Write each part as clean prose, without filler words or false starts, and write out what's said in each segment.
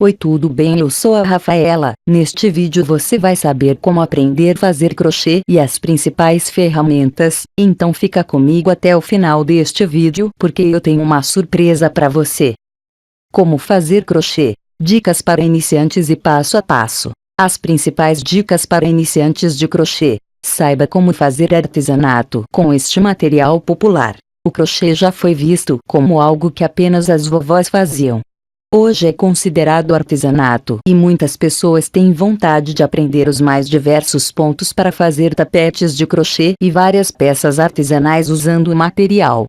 Oi, tudo bem? Eu sou a Rafaela. Neste vídeo você vai saber como aprender a fazer crochê e as principais ferramentas, então fica comigo até o final deste vídeo porque eu tenho uma surpresa para você. Como fazer crochê? Dicas para iniciantes e passo a passo. As principais dicas para iniciantes de crochê. Saiba como fazer artesanato com este material popular. O crochê já foi visto como algo que apenas as vovós faziam. Hoje é considerado artesanato e muitas pessoas têm vontade de aprender os mais diversos pontos para fazer tapetes de crochê e várias peças artesanais usando o material.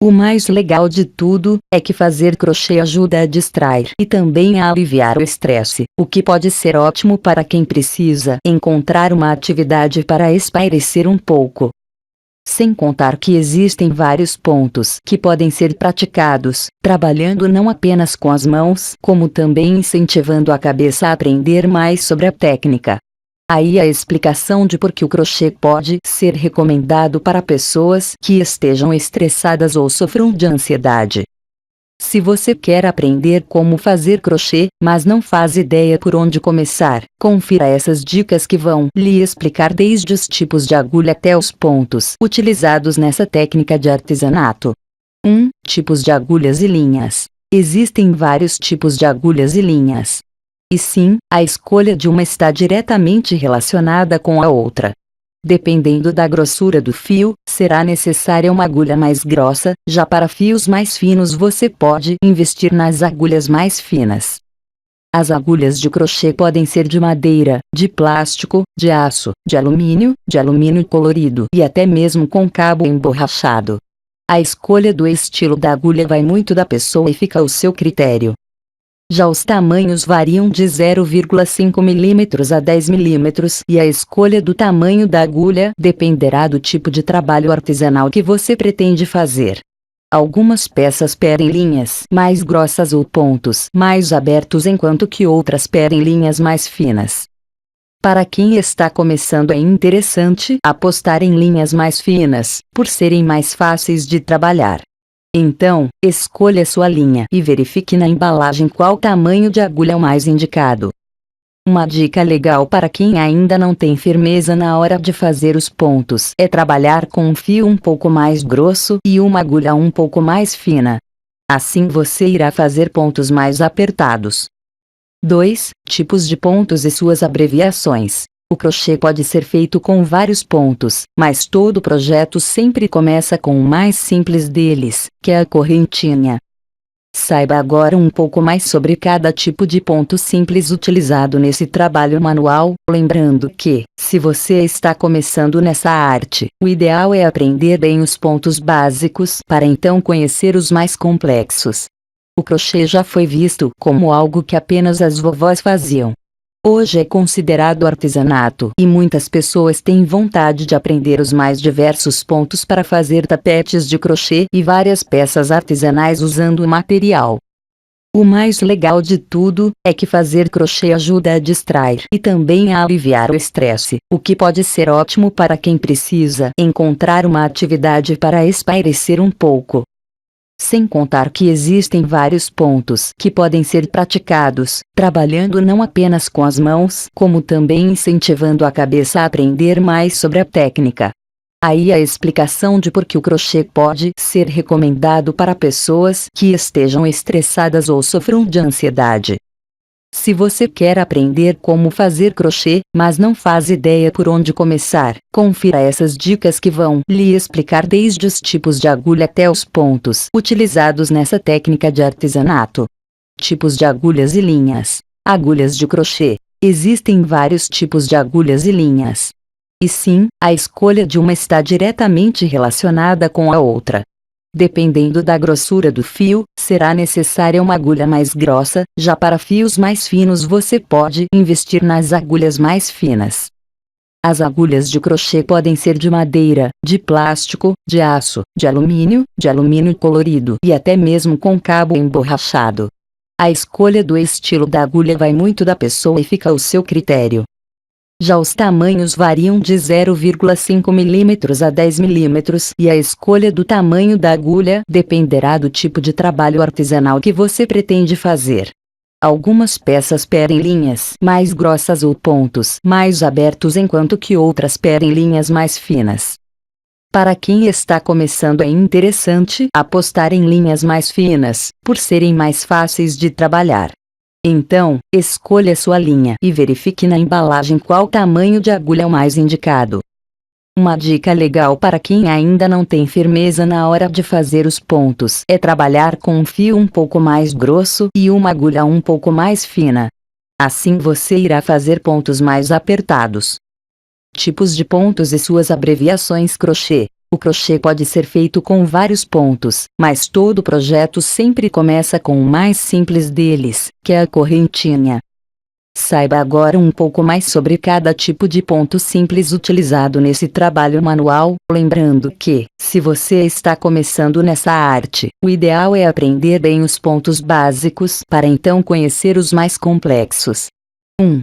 O mais legal de tudo é que fazer crochê ajuda a distrair e também a aliviar o estresse, o que pode ser ótimo para quem precisa encontrar uma atividade para espairecer um pouco. Sem contar que existem vários pontos que podem ser praticados, trabalhando não apenas com as mãos, como também incentivando a cabeça a aprender mais sobre a técnica. Aí a explicação de por que o crochê pode ser recomendado para pessoas que estejam estressadas ou sofram de ansiedade. Se você quer aprender como fazer crochê, mas não faz ideia por onde começar, confira essas dicas que vão lhe explicar desde os tipos de agulha até os pontos utilizados nessa técnica de artesanato. 1. Tipos de agulhas e linhas. Existem vários tipos de agulhas e linhas. E sim, a escolha de uma está diretamente relacionada com a outra. Dependendo da grossura do fio, será necessária uma agulha mais grossa, já para fios mais finos você pode investir nas agulhas mais finas. As agulhas de crochê podem ser de madeira, de plástico, de aço, de alumínio colorido e até mesmo com cabo emborrachado. A escolha do estilo da agulha vai muito da pessoa e fica ao seu critério. Já os tamanhos variam de 0,5 mm a 10 mm e a escolha do tamanho da agulha dependerá do tipo de trabalho artesanal que você pretende fazer. Algumas peças pedem linhas mais grossas ou pontos mais abertos enquanto que outras pedem linhas mais finas. Para quem está começando é interessante apostar em linhas mais finas, por serem mais fáceis de trabalhar. Então, escolha sua linha e verifique na embalagem qual tamanho de agulha é o mais indicado. Uma dica legal para quem ainda não tem firmeza na hora de fazer os pontos é trabalhar com um fio um pouco mais grosso e uma agulha um pouco mais fina. Assim você irá fazer pontos mais apertados. 2. Tipos de pontos e suas abreviações. O crochê pode ser feito com vários pontos, mas todo projeto sempre começa com o mais simples deles, que é a correntinha. Saiba agora um pouco mais sobre cada tipo de ponto simples utilizado nesse trabalho manual, lembrando que, se você está começando nessa arte, o ideal é aprender bem os pontos básicos para então conhecer os mais complexos. O crochê já foi visto como algo que apenas as vovós faziam. Hoje é considerado artesanato e muitas pessoas têm vontade de aprender os mais diversos pontos para fazer tapetes de crochê e várias peças artesanais usando o material. O mais legal de tudo é que fazer crochê ajuda a distrair e também a aliviar o estresse, o que pode ser ótimo para quem precisa encontrar uma atividade para espairecer um pouco. Sem contar que existem vários pontos que podem ser praticados, trabalhando não apenas com as mãos, como também incentivando a cabeça a aprender mais sobre a técnica. Aí a explicação de por que o crochê pode ser recomendado para pessoas que estejam estressadas ou sofram de ansiedade. Se você quer aprender como fazer crochê, mas não faz ideia por onde começar, confira essas dicas que vão lhe explicar desde os tipos de agulha até os pontos utilizados nessa técnica de artesanato. Tipos de agulhas e linhas. Agulhas de crochê. Existem vários tipos de agulhas e linhas. E sim, a escolha de uma está diretamente relacionada com a outra. Dependendo da grossura do fio, será necessária uma agulha mais grossa, já para fios mais finos você pode investir nas agulhas mais finas. As agulhas de crochê podem ser de madeira, de plástico, de aço, de alumínio colorido e até mesmo com cabo emborrachado. A escolha do estilo da agulha vai muito da pessoa e fica ao seu critério. Já os tamanhos variam de 0,5 mm a 10 mm e a escolha do tamanho da agulha dependerá do tipo de trabalho artesanal que você pretende fazer. Algumas peças pedem linhas mais grossas ou pontos mais abertos, enquanto que outras pedem linhas mais finas. Para quem está começando, é interessante apostar em linhas mais finas, por serem mais fáceis de trabalhar. Então, escolha sua linha e verifique na embalagem qual tamanho de agulha é o mais indicado. Uma dica legal para quem ainda não tem firmeza na hora de fazer os pontos é trabalhar com um fio um pouco mais grosso e uma agulha um pouco mais fina. Assim você irá fazer pontos mais apertados. Tipos de pontos e suas abreviações. Crochê. O crochê pode ser feito com vários pontos, mas todo projeto sempre começa com o mais simples deles, que é a correntinha. Saiba agora um pouco mais sobre cada tipo de ponto simples utilizado nesse trabalho manual, lembrando que, se você está começando nessa arte, o ideal é aprender bem os pontos básicos para então conhecer os mais complexos. 1.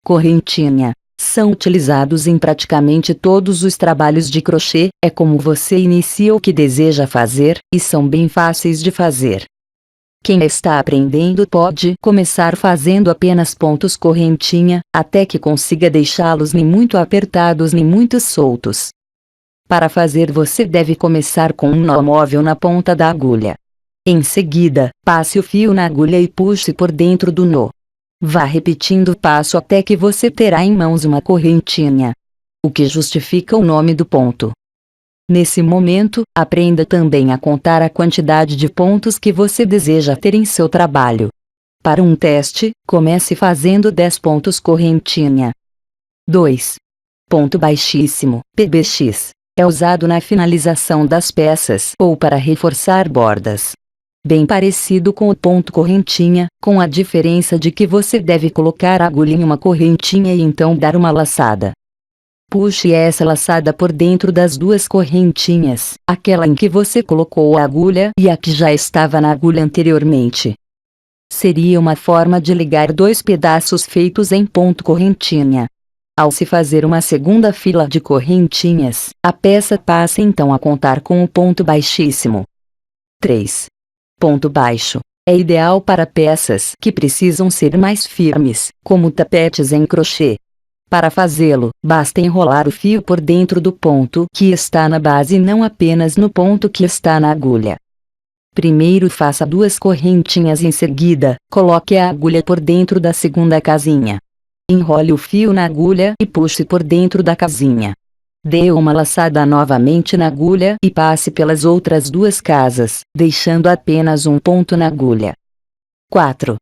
Correntinha. São utilizados em praticamente todos os trabalhos de crochê, é como você inicia o que deseja fazer, e são bem fáceis de fazer. Quem está aprendendo pode começar fazendo apenas pontos correntinha, até que consiga deixá-los nem muito apertados nem muito soltos. Para fazer, você deve começar com um nó móvel na ponta da agulha. Em seguida, passe o fio na agulha e puxe por dentro do nó. Vá repetindo o passo até que você terá em mãos uma correntinha, o que justifica o nome do ponto. Nesse momento, aprenda também a contar a quantidade de pontos que você deseja ter em seu trabalho. Para um teste, comece fazendo 10 pontos correntinha. 2. Ponto baixíssimo, PBX. É usado na finalização das peças ou para reforçar bordas. Bem parecido com o ponto correntinha, com a diferença de que você deve colocar a agulha em uma correntinha e então dar uma laçada. Puxe essa laçada por dentro das duas correntinhas, aquela em que você colocou a agulha e a que já estava na agulha anteriormente. Seria uma forma de ligar dois pedaços feitos em ponto correntinha. Ao se fazer uma segunda fila de correntinhas, a peça passa então a contar com o ponto baixíssimo. 3. Ponto baixo. É ideal para peças que precisam ser mais firmes, como tapetes em crochê. Para fazê-lo, basta enrolar o fio por dentro do ponto que está na base e não apenas no ponto que está na agulha. Primeiro faça 2 correntinhas, em seguida, coloque a agulha por dentro da segunda casinha. Enrole o fio na agulha e puxe por dentro da casinha. Dê uma laçada novamente na agulha e passe pelas outras 2 casas, deixando apenas um ponto na agulha. 4.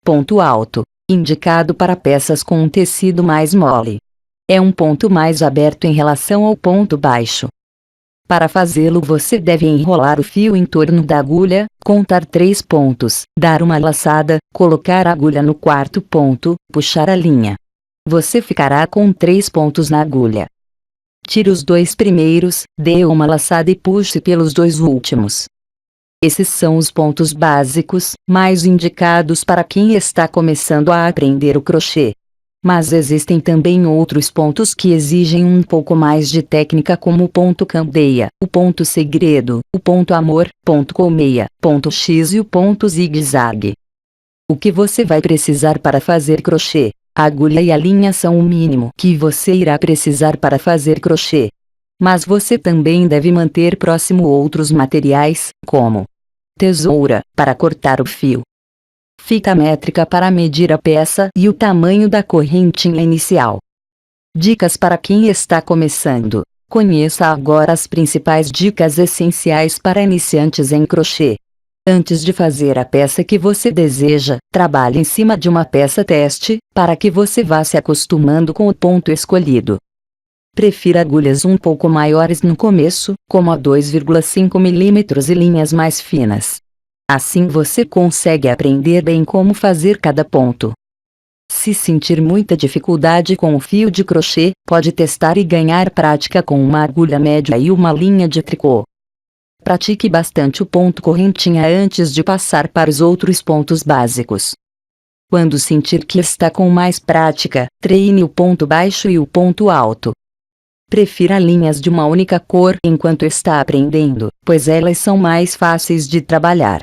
Ponto alto. Indicado para peças com um tecido mais mole. É um ponto mais aberto em relação ao ponto baixo. Para fazê-lo, você deve enrolar o fio em torno da agulha, contar 3 pontos, dar uma laçada, colocar a agulha no 4º ponto, puxar a linha. Você ficará com 3 pontos na agulha. Tire os 2 primeiros, dê uma laçada e puxe pelos 2 últimos. Esses são os pontos básicos, mais indicados para quem está começando a aprender o crochê. Mas existem também outros pontos que exigem um pouco mais de técnica, como o ponto candeia, o ponto segredo, o ponto amor, ponto colmeia, ponto X e o ponto zigue-zague. O que você vai precisar para fazer crochê? A agulha e a linha são o mínimo que você irá precisar para fazer crochê. Mas você também deve manter próximo outros materiais, como tesoura, para cortar o fio, fita métrica para medir a peça e o tamanho da correntinha inicial. Dicas para quem está começando. Conheça agora as principais dicas essenciais para iniciantes em crochê. Antes de fazer a peça que você deseja, trabalhe em cima de uma peça teste, para que você vá se acostumando com o ponto escolhido. Prefira agulhas um pouco maiores no começo, como a 2,5 mm e linhas mais finas. Assim você consegue aprender bem como fazer cada ponto. Se sentir muita dificuldade com o fio de crochê, pode testar e ganhar prática com uma agulha média e uma linha de tricô. Pratique bastante o ponto correntinha antes de passar para os outros pontos básicos. Quando sentir que está com mais prática, treine o ponto baixo e o ponto alto. Prefira linhas de uma única cor enquanto está aprendendo, pois elas são mais fáceis de trabalhar.